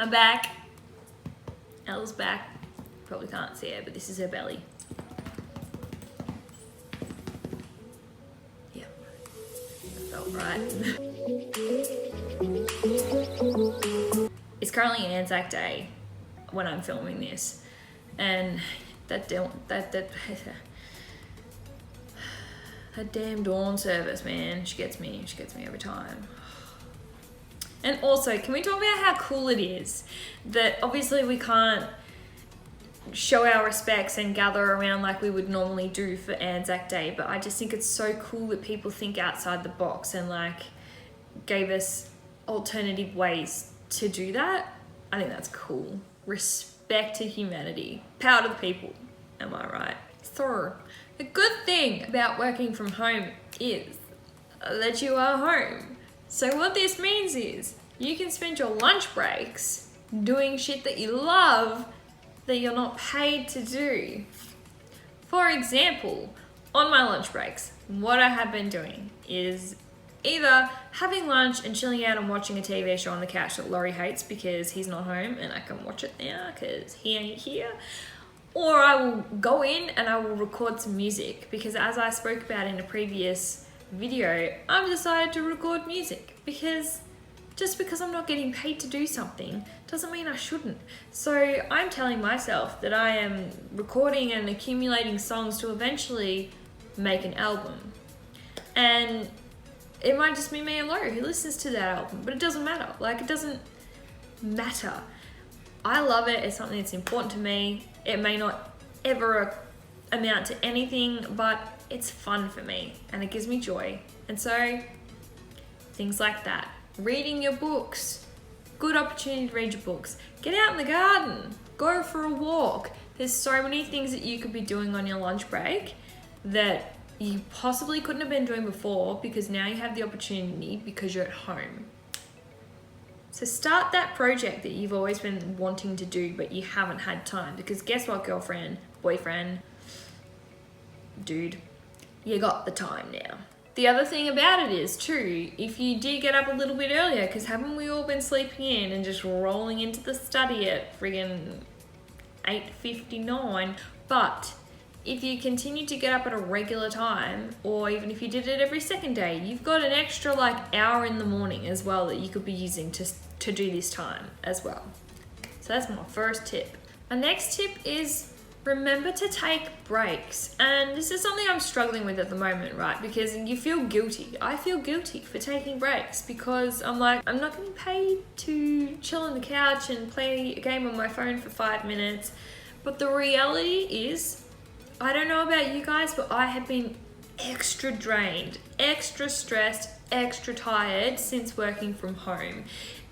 I'm back. Ella's back. Probably can't see her, but this is her belly. Yeah, that felt right. It's currently Anzac Day when I'm filming this, and that damn dawn service, man, she gets me every time. And also, can we talk about how cool it is that obviously we can't show our respects and gather around like we would normally do for Anzac Day, but I just think it's so cool that people think outside the box and like gave us alternative ways to do that. I think that's cool. Respect to humanity. Power to the people. Am I right? So, the good thing about working from home is that you are home. So what this means is you can spend your lunch breaks doing shit that you love that you're not paid to do. For example, on my lunch breaks, what I have been doing is either having lunch and chilling out and watching a TV show on the couch that Laurie hates because he's not home and I can watch it now because he ain't here. Or I will go in and I will record some music because, as I spoke about in a previous video, I've decided to record music because just because I'm not getting paid to do something doesn't mean I shouldn't. So I'm telling myself that I am recording and accumulating songs to eventually make an album. And it might just be me and Laurie who listens to that album, but it doesn't matter. Like, it doesn't matter. I love it. It's something that's important to me. It may not ever amount to anything, but it's fun for me and it gives me joy. And so things like that. Reading your books. Good opportunity to read your books. Get out in the garden. Go for a walk. There's so many things that you could be doing on your lunch break that you possibly couldn't have been doing before because now you have the opportunity because you're at home. So start that project that you've always been wanting to do but you haven't had time, because guess what, girlfriend, boyfriend, dude, you got the time now. The other thing about it is too, if you did get up a little bit earlier, because haven't we all been sleeping in and just rolling into the study at friggin' 8:59, but if you continue to get up at a regular time, or even if you did it every second day, you've got an extra like hour in the morning as well that you could be using to do this time as well. So that's my first tip. My next tip is remember to take breaks. And this is something I'm struggling with at the moment, right? Because you feel guilty. I feel guilty for taking breaks because I'm like, I'm not getting paid to chill on the couch and play a game on my phone for 5 minutes. But the reality is, I don't know about you guys, but I have been extra drained, extra stressed, extra tired since working from home.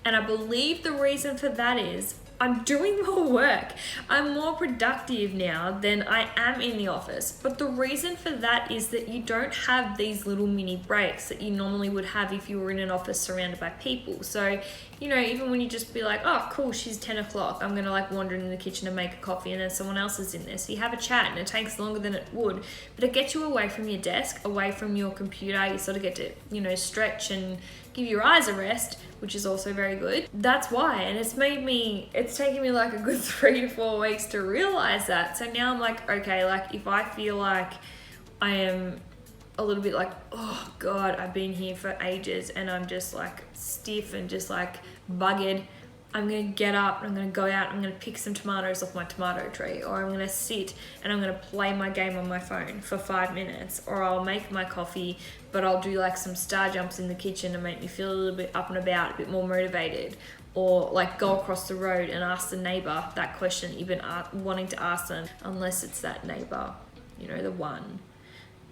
And I believe the reason for that is I'm doing more work. I'm more productive now than I am in the office. But the reason for that is that you don't have these little mini breaks that you normally would have if you were in an office surrounded by people. So, you know, even when you just be like, oh, cool, she's 10 o'clock. I'm going to like wander in the kitchen and make a coffee and then someone else is in there. So you have a chat and it takes longer than it would. But it gets you away from your desk, away from your computer. You sort of get to, you know, stretch and give your eyes a rest, which is also very good. That's why, and it's taken me like a good 3 to 4 weeks to realize that. So now I'm like, okay, like if I feel like I am a little bit like, oh God, I've been here for ages and I'm just like stiff and just like buggered, I'm gonna get up and I'm gonna go out, I'm gonna pick some tomatoes off my tomato tree, or I'm gonna sit and I'm gonna play my game on my phone for 5 minutes, or I'll make my coffee, but I'll do like some star jumps in the kitchen to make me feel a little bit up and about, a bit more motivated, or like go across the road and ask the neighbor that question that you've been wanting to ask them, unless it's that neighbor, you know, the one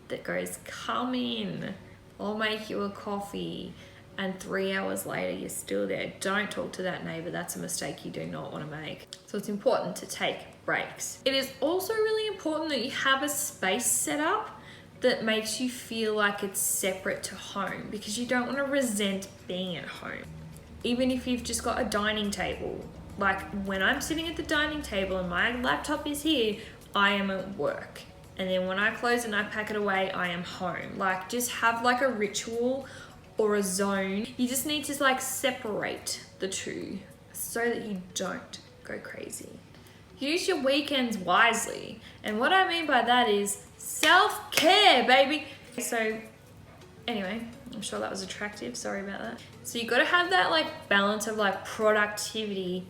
that goes, come in, I'll make you a coffee. And 3 hours later, you're still there. Don't talk to that neighbor. That's a mistake you do not want to make. So it's important to take breaks. It is also really important that you have a space set up that makes you feel like it's separate to home, because you don't want to resent being at home. Even if you've just got a dining table. Like when I'm sitting at the dining table and my laptop is here, I am at work. And then when I close and I pack it away, I am home. Like just have like a ritual or a zone. You just need to like separate the two so that you don't go crazy. Use your weekends wisely. And what I mean by that is self-care, baby. So anyway, I'm sure that was attractive. Sorry about that. So you got to have that like balance of like productivity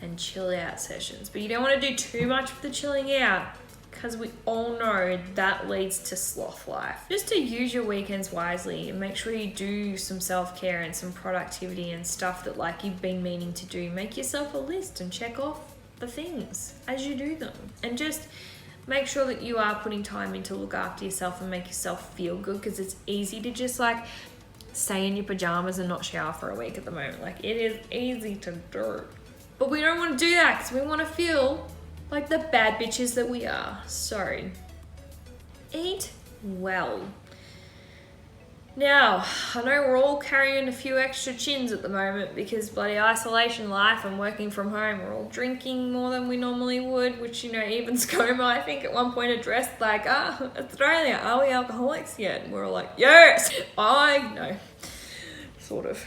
and chill out sessions. But you don't want to do too much for the chilling out, because we all know that leads to sloth life. Just to use your weekends wisely and make sure you do some self-care and some productivity and stuff that like you've been meaning to do. Make yourself a list and check off the things as you do them. And just make sure that you are putting time in to look after yourself and make yourself feel good, because it's easy to just like stay in your pajamas and not shower for a week at the moment. Like, it is easy to do. But we don't want to do that, because we want to feel like the bad bitches that we are. So, eat well. Now, I know we're all carrying a few extra chins at the moment because bloody isolation life and working from home. We're all drinking more than we normally would, which, you know, even ScoMo, I think, at one point addressed like, Australia, are we alcoholics yet? And we're all like, yes! I know. Sort of.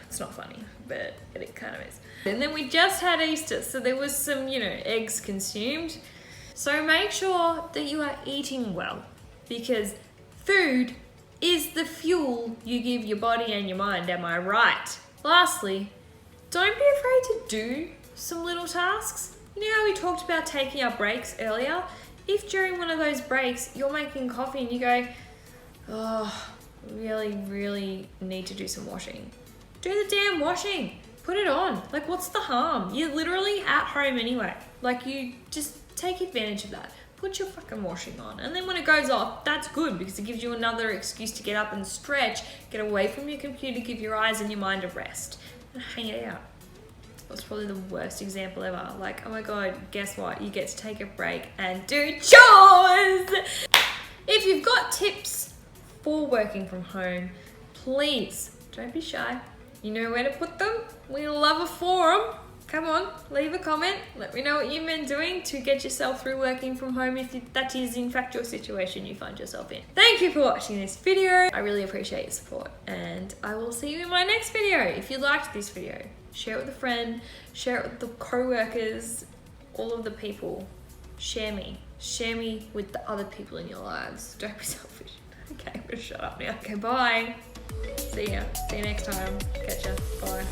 It's not funny, but it kind of is. And then we just had Easter, so there was some, you know, eggs consumed. So make sure that you are eating well, because food is the fuel you give your body and your mind, am I right? Lastly, don't be afraid to do some little tasks. You know how we talked about taking our breaks earlier? If during one of those breaks you're making coffee and you go, oh, really need to do some washing, do the damn washing. Put it on. Like, what's the harm? You're literally at home anyway. Like, you just take advantage of that. Put your fucking washing on. And then when it goes off, that's good, because it gives you another excuse to get up and stretch, get away from your computer, give your eyes and your mind a rest, and hang it out. That was probably the worst example ever. Like, oh my God, guess what? You get to take a break and do chores! If you've got tips for working from home, please don't be shy. You know where to put them. We love a forum. Come on, leave a comment. Let me know what you've been doing to get yourself through working from home, if that is in fact your situation you find yourself in. Thank you for watching this video. I really appreciate your support, and I will see you in my next video. If you liked this video, share it with a friend, share it with the co-workers, all of the people. Share me with the other people in your lives. Don't be selfish. Okay, I'm gonna shut up now. Okay, bye. See ya. See you next time. Catch ya. Bye.